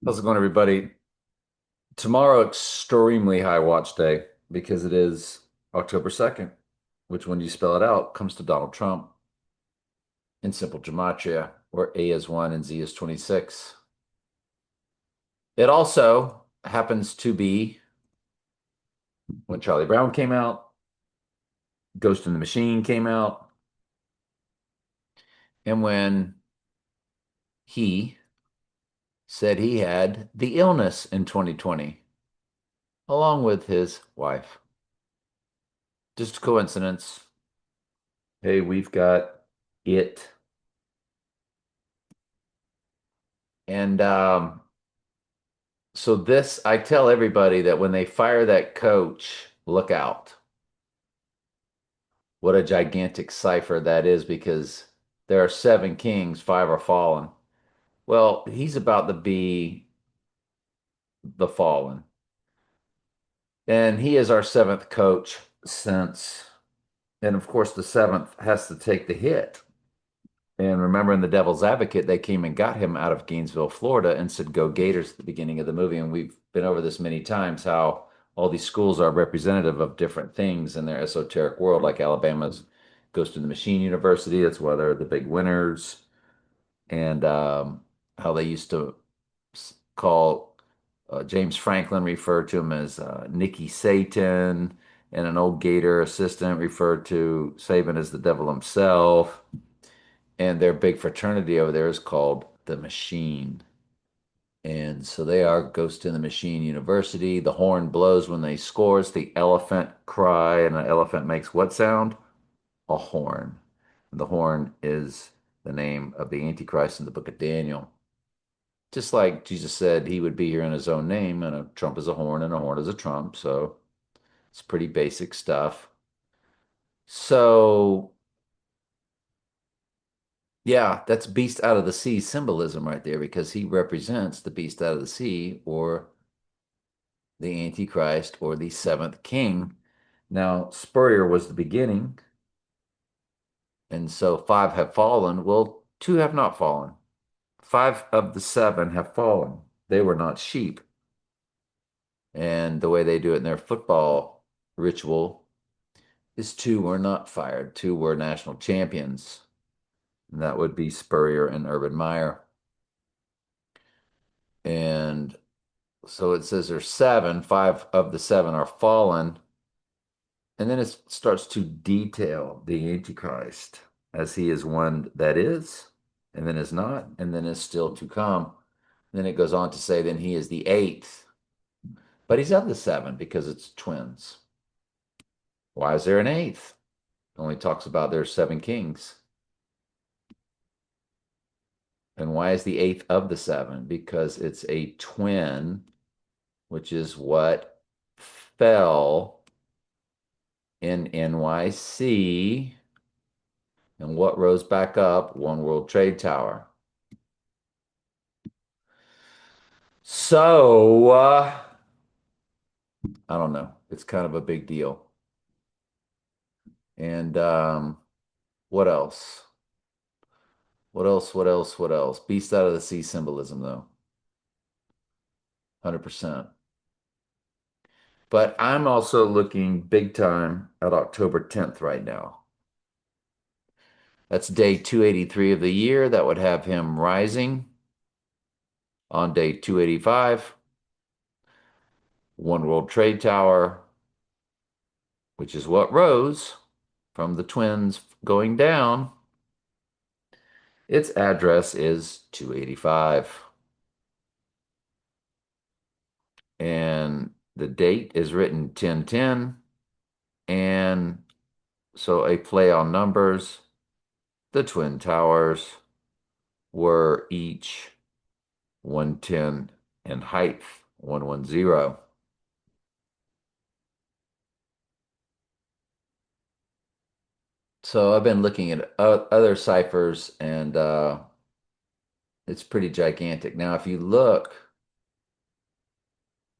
How's it going, everybody? Tomorrow, extremely high watch day because it is October 2nd, which, when you spell it out, comes to Donald Trump in simple gematria, where A is 1 and Z is 26. It also happens to be when Charlie Brown came out, Ghost in the Machine came out, and when he said he had the illness in 2020, along with his wife. Just a coincidence. Hey, we've got it. And So this, I tell everybody that when they fire that coach, look out. What a gigantic cipher that is because there are seven kings, five are fallen. Well, he's about to be the fallen. And he is our seventh coach since, and of course, the seventh has to take the hit. And remember in The Devil's Advocate, they came and got him out of Gainesville, Florida, and said, "Go Gators" at the beginning of the movie. And we've been over this many times how all these schools are representative of different things in their esoteric world, like Alabama's Ghost in the Machine University. That's why they're the big winners. And how they used to call James Franklin, referred to him as Nicky Satan, and an old Gator assistant referred to Saban as the devil himself. And their big fraternity over there is called the Machine. And so they are Ghost in the Machine University. The horn blows when they score. It's the elephant cry, and an elephant makes what sound? A horn. And the horn is the name of the Antichrist in the book of Daniel. Just like Jesus said he would be here in his own name, and a trump is a horn, and a horn is a trump. So it's pretty basic stuff. So yeah, that's beast out of the sea symbolism right there because he represents the beast out of the sea or the Antichrist or the seventh king. Now, Spurrier was the beginning, and so five have fallen. Well, two have not fallen. Five of the seven have fallen. They were not sheep. And the way they do it in their football ritual is two were not fired, two were national champions. And that would be Spurrier and Urban Meyer. And so it says there's seven, five of the seven are fallen. And then it starts to detail the Antichrist as he is one that is, and then is not, and then is still to come. And then it goes on to say, then he is the eighth, but he's of the seven because it's twins. Why is there an eighth? It only talks about there's seven kings. And why is the eighth of the seven? Because it's a twin, which is what fell in NYC. And what rose back up? One World Trade Tower. So, I don't know. It's kind of a big deal. And what else? What else? What else? What else? Beast out of the sea symbolism, though. 100%. But I'm also looking big time at October 10th right now. That's day 283 of the year. That would have him rising on day 285. One World Trade Tower, which is what rose from the twins going down. Its address is 285. And the date is written 1010. And so a play on numbers. The Twin Towers were each 110 in height, 110. So I've been looking at other ciphers and it's pretty gigantic. Now, if you look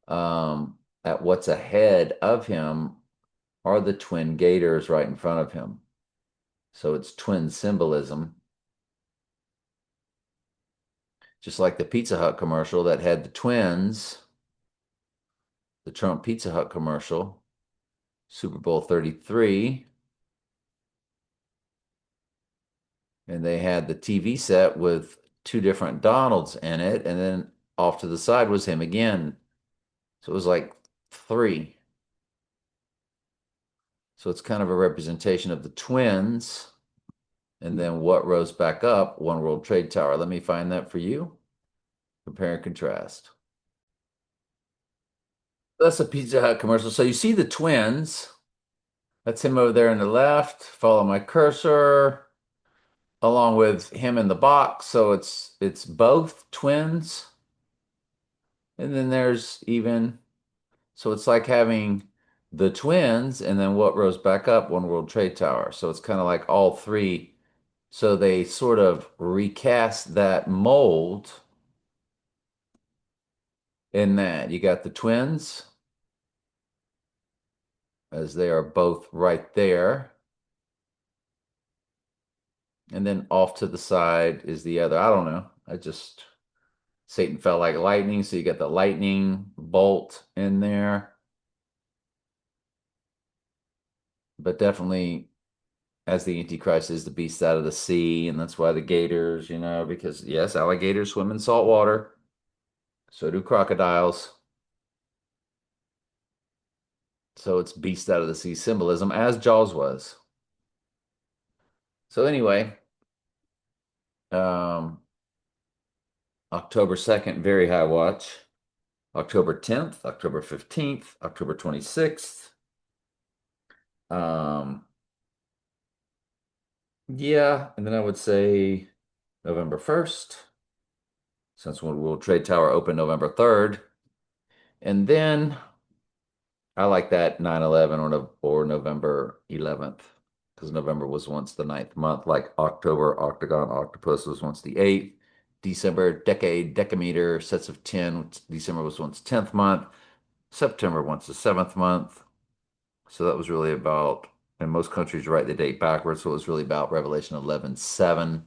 at what's ahead of him are the twin gators right in front of him. So it's twin symbolism. just like the Pizza Hut commercial that had the twins, the Trump Pizza Hut commercial, Super Bowl 33, and they had the TV set with two different Donalds in it, and then off to the side was him again. So it was like three. So it's kind of a representation of the twins. And then what rose back up? One World Trade Tower. Let me find that for you. Compare and contrast. That's a Pizza Hut commercial. So you see the twins. That's him over there on the left. Follow my cursor, along with him in the box. So it's both twins. And then there's even, so it's like having the twins and then what rose back up, One World Trade Tower. So it's kind of like all three. So they sort of recast that mold in that you got the twins as they are both right there. And then off to the side is the other. I don't know. Satan felt like lightning. So you got the lightning bolt in there, but definitely as the Antichrist is the beast out of the sea. And that's why the gators, because yes, alligators swim in salt water. So do crocodiles. So it's beast out of the sea symbolism as Jaws was. So anyway, um, October 2nd, very high watch. October 10th, October 15th, October 26th. Um, yeah, and then I would say November 1st, since when World Trade Tower opened November 3rd. And then I like that 9/11 or, no, or November 11th, because November was once the ninth month, like October, Octagon, Octopus was once the eighth. December, decade, decameter, sets of 10. December was once 10th month. September once the seventh month. So that was really about, and most countries write the date backwards. So it was really about Revelation 11:7,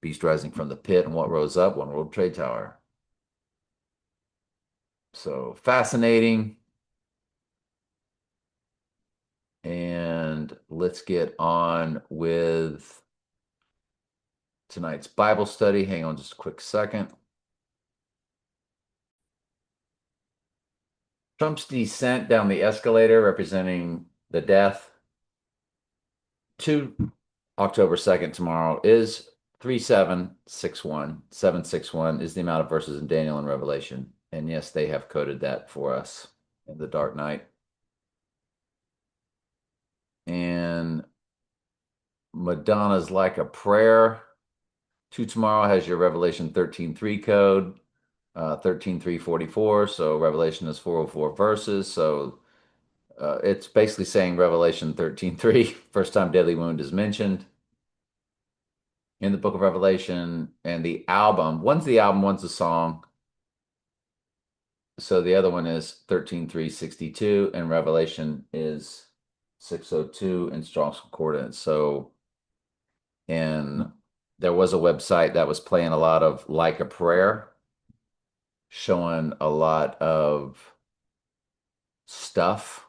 beast rising from the pit, and what rose up, One World Trade Tower. So fascinating. And let's get on with tonight's Bible study. Hang on just a quick second. Trump's descent down the escalator representing the death to October 2nd tomorrow is 3761. 761 is the amount of verses in Daniel and Revelation. And yes, they have coded that for us in the Dark Night. And Madonna's Like a Prayer to tomorrow has your Revelation 13:3 code, 13:344. So Revelation is 404 verses. So it's basically saying Revelation 13:3, first time deadly wound is mentioned in the book of Revelation. And the album, one's the album, one's the song. So the other one is 13:362, and Revelation is 602 in Strong's Concordance. So, and there was a website that was playing a lot of Like a Prayer, showing a lot of stuff.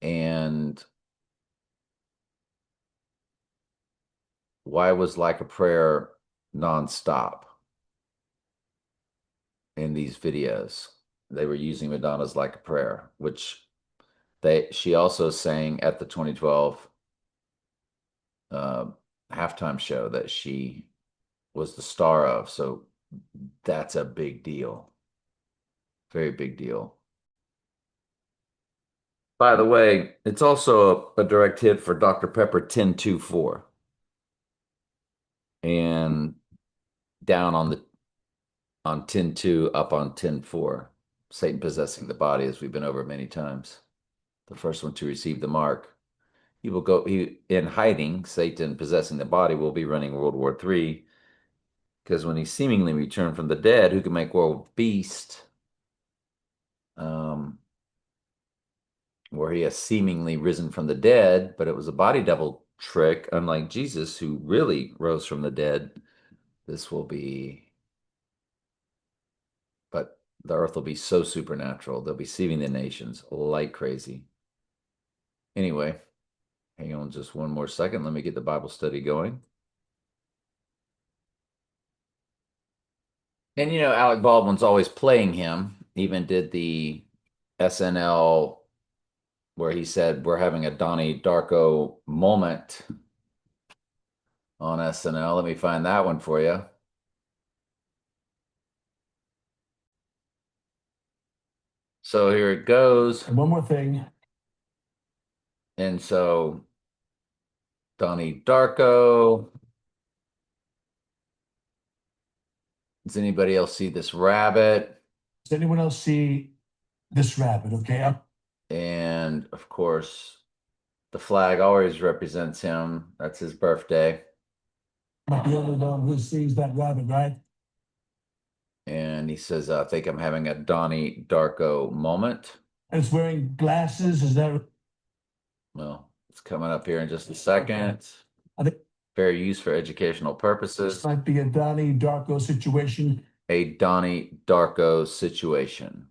And why was Like a Prayer nonstop in these videos? They were using Madonna's Like a Prayer, which she also sang at the 2012 uh, halftime show that she was the star of. So that's a big deal. Very big deal. By the way, it's also a direct hit for Dr. Pepper 1024 and down on 10:2, up on 10:4. Satan possessing the body, as we've been over many times. The first one to receive the mark. He in hiding, Satan possessing the body will be running World War III. Because when he seemingly returned from the dead, who can make war with beast? Um, where he has seemingly risen from the dead, but it was a body double trick, unlike Jesus, who really rose from the dead. This will be, but the earth will be so supernatural. They'll be deceiving the nations like crazy. Anyway, hang on just one more second. Let me get the Bible study going. And Alec Baldwin's always playing him. Even did the SNL where he said we're having a Donnie Darko moment on SNL. Let me find that one for you. So here it goes. And one more thing. And so Donnie Darko. Does anybody else see this rabbit? Does anyone else see this rabbit? Okay. And of course, the flag always represents him. That's his birthday. I'm not the only one who sees that rabbit, right? And he says, I think I'm having a Donnie Darko moment. And it's wearing glasses. Is that? Well, it's coming up here in just a second. I think Fair use for educational this purposes. might be a Donnie Darko situation. A Donnie Darko situation.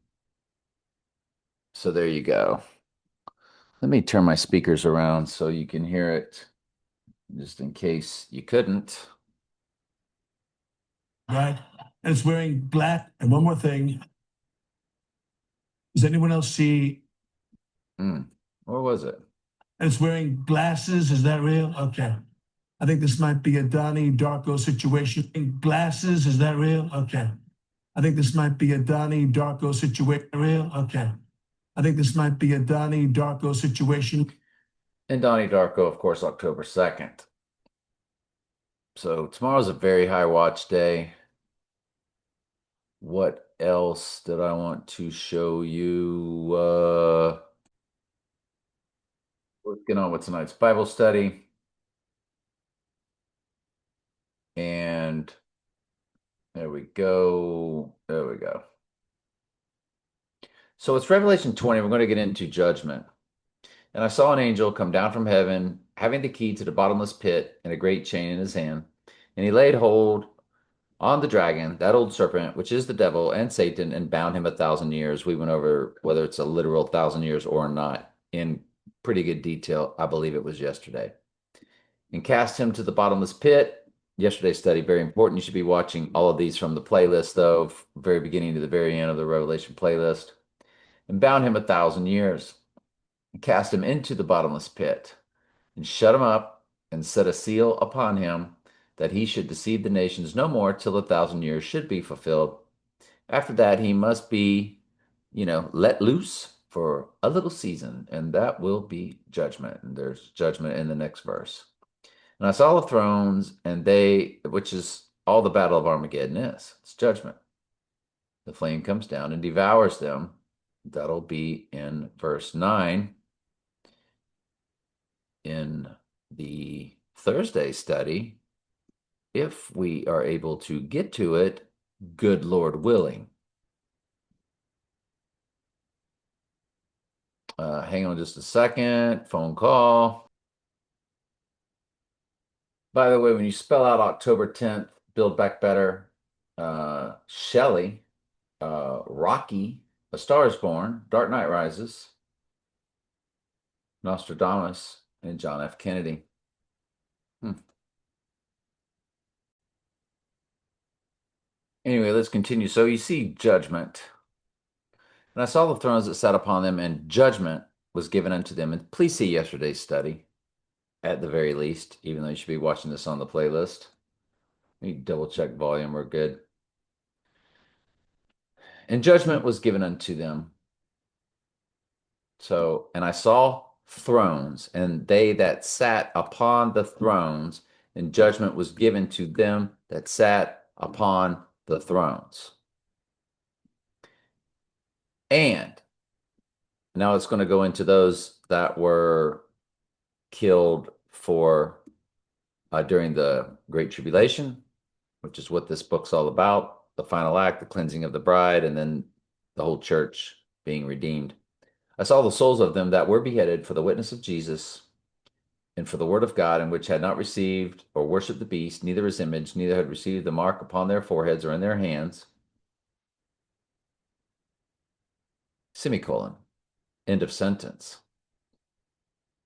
So there you go. Let me turn my speakers around so you can hear it, just in case you couldn't. Right? And it's wearing black. And one more thing. Does anyone else see? Where was it? And it's wearing glasses. Is that real? Okay. I think this might be a Donnie Darko situation. Glasses. Is that real? Okay. I think this might be a Donnie Darko situation. Real? Okay. I think this might be a Donnie Darko situation. And Donnie Darko, of course, October 2nd. So tomorrow's a very high watch day. What else did I want to show you? Let's get on with tonight's Bible study. And there we go. There we go. So it's Revelation 20. We're going to get into judgment. And I saw an angel come down from heaven, having the key to the bottomless pit and a great chain in his hand. And he laid hold on the dragon, that old serpent, which is the devil and Satan, and bound him 1,000 years. We went over whether it's a literal 1,000 years or not in pretty good detail. I believe it was yesterday. And cast him to the bottomless pit. Yesterday's study, very important. You should be watching all of these from the playlist, though, very beginning to the very end of the Revelation playlist. And bound him 1,000 years. And cast him into the bottomless pit. And shut him up and set a seal upon him that he should deceive the nations no more till 1,000 years should be fulfilled. After that, he must be, let loose for a little season, and that will be judgment. And there's judgment in the next verse. And I saw the thrones, and they, which is all the battle of Armageddon is, it's judgment. The flame comes down and devours them. That'll be in verse 9. In the Thursday study, if we are able to get to it, good Lord willing. Hang on just a second. Phone call. By the way, when you spell out October 10th, Build Back Better, Shelley, Rocky, A Star is Born, Dark Knight Rises, Nostradamus, and John F. Kennedy. Anyway, let's continue. So you see judgment. And I saw the thrones that sat upon them, and judgment was given unto them. And please see yesterday's study at the very least, even though you should be watching this on the playlist. Let me double check volume. We're good. And judgment was given unto them. So, and I saw thrones, and they that sat upon the thrones, and judgment was given to them that sat upon the thrones. And now it's going to go into those that were killed for during the Great Tribulation, which is what this book's all about, the final act, the cleansing of the bride, and then the whole church being redeemed. I saw the souls of them that were beheaded for the witness of Jesus and for the word of God, in which had not received or worshipped the beast, neither his image, neither had received the mark upon their foreheads or in their hands. Semicolon. End of sentence.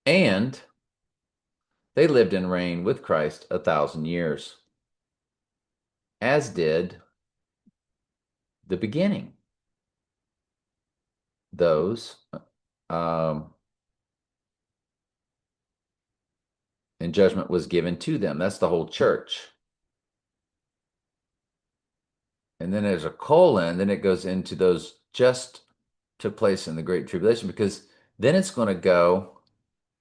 And they lived and reigned with Christ 1,000 years, as did the beginning. Those, and judgment was given to them. That's the whole church. And then there's a colon, then it goes into those just took place in the Great Tribulation, because then it's going to go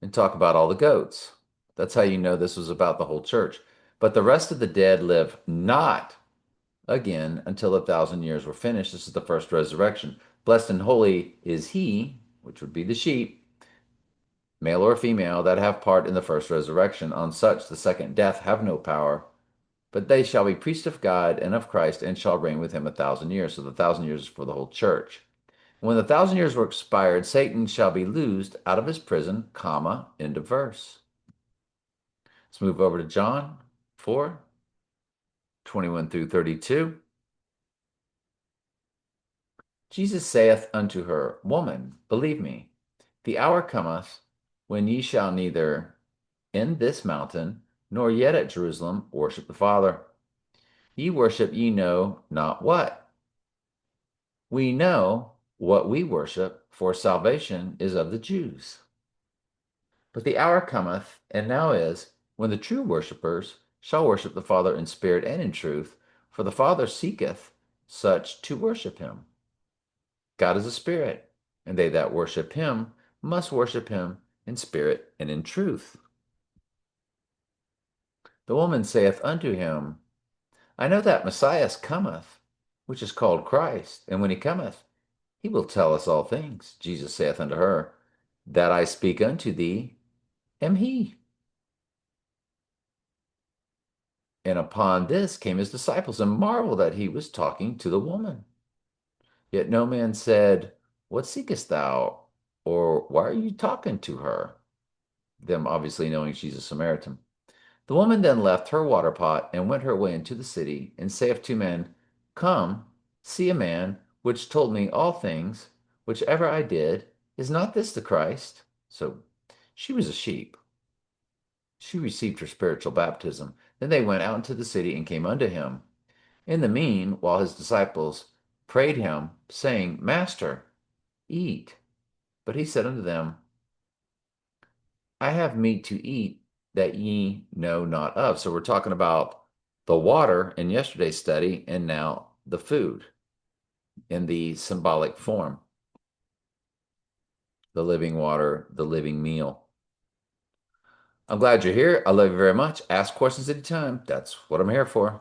and talk about all the goats. That's how you know this was about the whole church. But the rest of the dead live not again until 1,000 years were finished. This is the first resurrection. Blessed and holy is he, which would be the sheep, male or female, that have part in the first resurrection. On such the second death have no power, but they shall be priests of God and of Christ, and shall reign with him 1,000 years. So the 1,000 years is for the whole church. When the 1,000 years were expired, Satan shall be loosed out of his prison, comma, end of verse. Let's move over to John 4, 21 through 32. Jesus saith unto her, Woman, believe me, the hour cometh when ye shall neither in this mountain nor yet at Jerusalem worship the Father. Ye worship ye know not what. We know what we worship, for salvation is of the Jews. But the hour cometh, and now is, when the true worshippers shall worship the Father in spirit and in truth, for the Father seeketh such to worship him. God is a spirit, and they that worship him must worship him in spirit and in truth. The woman saith unto him, I know that Messiah cometh, which is called Christ, and when he cometh, he will tell us all things. Jesus saith unto her, That I speak unto thee am he. And upon this came his disciples, and marveled that he was talking to the woman. Yet no man said, What seekest thou? Or why are you talking to her? Them obviously knowing she's a Samaritan. The woman then left her water pot and went her way into the city, and saith to men, Come, see a man which told me all things, whichever I did. Is not this the Christ? So she was a sheep. She received her spiritual baptism. Then they went out into the city and came unto him. In the mean, while his disciples prayed him, saying, Master, eat. But he said unto them, I have meat to eat that ye know not of. So we're talking about the water in yesterday's study, and now the food in the symbolic form. The living water, the living meal. I'm glad you're here. I love you very much. Ask questions anytime. That's what I'm here for.